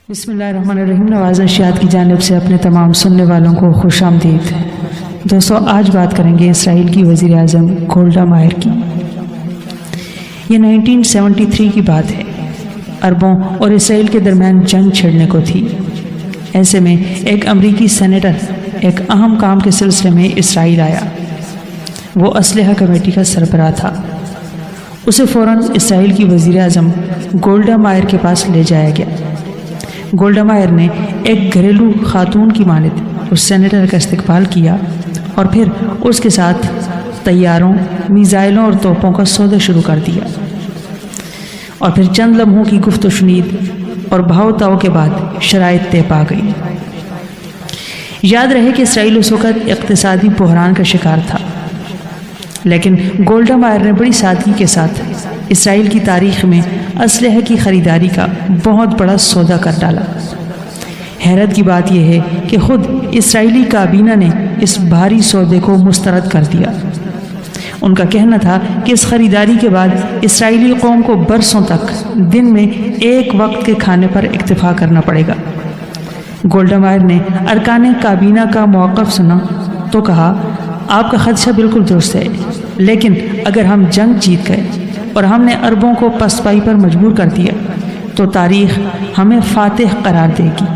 بسم اللہ الرحمن الرحیم۔ نواز نشریات کی جانب سے اپنے تمام سننے والوں کو خوش آمدید۔ دوستو، آج بات کریں گے اسرائیل کی وزیر اعظم گولڈا مائر کی۔ یہ 1973 کی بات ہے۔ عربوں اور اسرائیل کے درمیان جنگ چھڑنے کو تھی۔ ایسے میں ایک امریکی سینیٹر ایک اہم کام کے سلسلے میں اسرائیل آیا۔ وہ اسلحہ کمیٹی کا سربراہ تھا۔ اسے فوراً اسرائیل کی وزیر اعظم گولڈا مائر کے پاس لے جایا گیا۔ گولڈا مائر نے ایک گھریلو خاتون کی مانند اس سینیٹر کا استقبال کیا اور پھر اس کے ساتھ طیاروں، میزائلوں اور توپوں کا سودا شروع کر دیا، اور پھر چند لمحوں کی گفت و شنید اور بھاؤ تاؤ کے بعد شرائط طے پا گئی۔ یاد رہے کہ اسرائیل اس وقت اقتصادی بحران کا شکار تھا، لیکن گولڈا مائر نے بڑی سادگی کے ساتھ اسرائیل کی تاریخ میں اسلحے کی خریداری کا بہت بڑا سودا کر ڈالا۔ حیرت کی بات یہ ہے کہ خود اسرائیلی کابینہ نے اس بھاری سودے کو مسترد کر دیا۔ ان کا کہنا تھا کہ اس خریداری کے بعد اسرائیلی قوم کو برسوں تک دن میں ایک وقت کے کھانے پر اکتفا کرنا پڑے گا۔ گولڈا مائر نے ارکان کابینہ کا موقف سنا تو کہا، آپ کا خدشہ بالکل درست ہے، لیکن اگر ہم جنگ جیت گئے اور ہم نے عربوں کو پسپائی پر مجبور کر دیا تو تاریخ ہمیں فاتح قرار دے گی،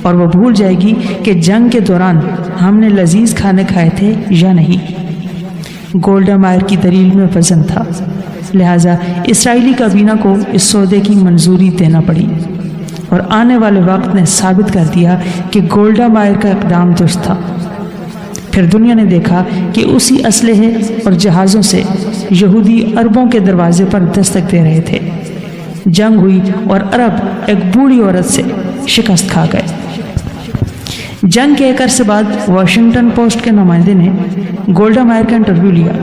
اور وہ بھول جائے گی کہ جنگ کے دوران ہم نے لذیذ کھانے کھائے تھے یا نہیں۔ گولڈا مائر کی دلیل میں وزن تھا، لہٰذا اسرائیلی کابینہ کو اس سودے کی منظوری دینا پڑی، اور آنے والے وقت نے ثابت کر دیا کہ گولڈا مائر کا اقدام درست تھا۔ پھر دنیا نے دیکھا کہ اسی اسلحے اور جہازوں سے یہودی عربوں کے دروازے پر دستک دے رہے تھے۔ جنگ ہوئی اور عرب ایک بوڑھی عورت سے شکست کھا گئے۔ جنگ کے ایک عرصے بعد واشنگٹن پوسٹ کے نمائندے نے گولڈا مائر کا انٹرویو لیا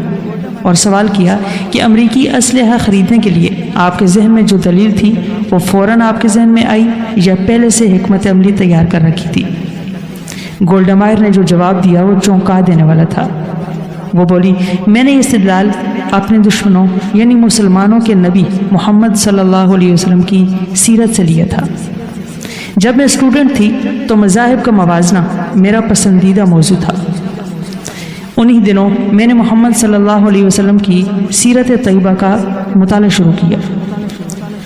اور سوال کیا کہ امریکی اسلحہ خریدنے کے لیے آپ کے ذہن میں جو دلیل تھی وہ فوراً آپ کے ذہن میں آئی یا پہلے سے حکمت عملی تیار کر رکھی تھی؟ گولڈا مائر نے جو جواب دیا وہ چونکا دینے والا تھا۔ وہ بولی، میں نے یہ استدلال اپنے دشمنوں یعنی مسلمانوں کے نبی محمد صلی اللہ علیہ وسلم کی سیرت سے لیا تھا۔ جب میں اسٹوڈنٹ تھی تو مذاہب کا موازنہ میرا پسندیدہ موضوع تھا۔ انہی دنوں میں نے محمد صلی اللہ علیہ وسلم کی سیرت طیبہ کا مطالعہ شروع کیا۔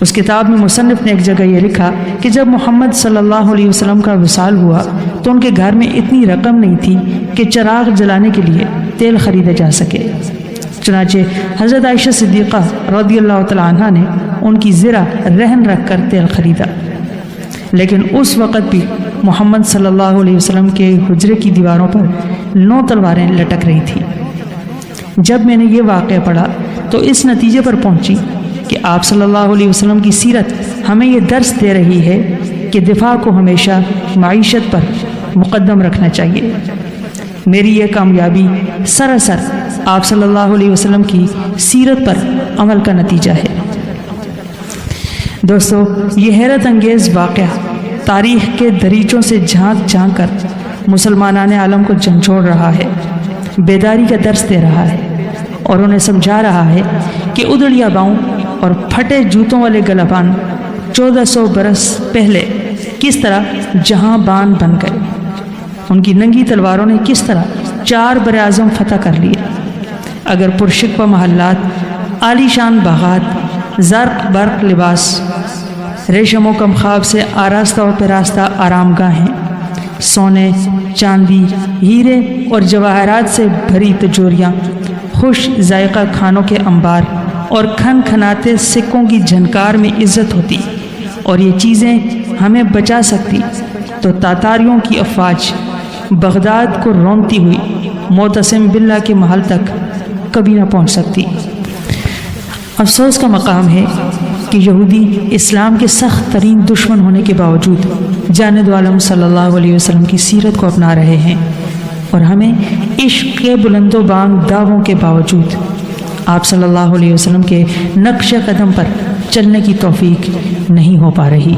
اس کتاب میں مصنف نے ایک جگہ یہ لکھا کہ جب محمد صلی اللہ علیہ وسلم کا وصال ہوا تو ان کے گھر میں اتنی رقم نہیں تھی کہ چراغ جلانے کے لیے تیل خریدا جا سکے۔ چنانچہ حضرت عائشہ صدیقہ رضی اللہ تعالی عنہا نے ان کی زرہ رہن رکھ کر تیل خریدا، لیکن اس وقت بھی محمد صلی اللہ علیہ وسلم کے حجرے کی دیواروں پر 9 تلواریں لٹک رہی تھیں۔ جب میں نے یہ واقعہ پڑھا تو اس نتیجے پر پہنچی کہ آپ صلی اللہ علیہ وسلم کی سیرت ہمیں یہ درس دے رہی ہے کہ دفاع کو ہمیشہ معیشت پر مقدم رکھنا چاہیے۔ میری یہ کامیابی سراسر آپ صلی اللہ علیہ وسلم کی سیرت پر عمل کا نتیجہ ہے۔ دوستو، یہ حیرت انگیز واقعہ تاریخ کے دریچوں سے جھانک جھانک کر مسلمانان عالم کو جھنجھوڑ رہا ہے، بیداری کا درس دے رہا ہے، اور انہیں سمجھا رہا ہے کہ ادڑیا باؤں اور پھٹے جوتوں والے گلابان 1400 برس پہلے کس طرح جہاں بان بن گئے۔ ان کی ننگی تلواروں نے کس طرح 4 براعظم فتح کر لیے۔ اگر پرشکوہ محلات، عالی شان باغات، زرق برق لباس، ریشم و کمخاب سے آراستہ و پیراستہ آرام گاہیں، سونے، چاندی، ہیرے اور جواہرات سے بھری تجوریاں، خوش ذائقہ کھانوں کے انبار اور کھن کھناتے سکوں کی جھنکار میں عزت ہوتی، اور یہ چیزیں ہمیں بچا سکتی، تو تاتاریوں کی افواج بغداد کو رونتی ہوئی معتصم باللہ کے محل تک کبھی نہ پہنچ سکتی۔ افسوس کا مقام ہے کہ یہودی اسلام کے سخت ترین دشمن ہونے کے باوجود جانے دو عالم صلی اللہ علیہ وسلم کی سیرت کو اپنا رہے ہیں، اور ہمیں عشق کے بلند و بانگ دعووں کے باوجود آپ صلی اللہ علیہ وسلم کے نقش قدم پر چلنے کی توفیق نہیں ہو پا رہی۔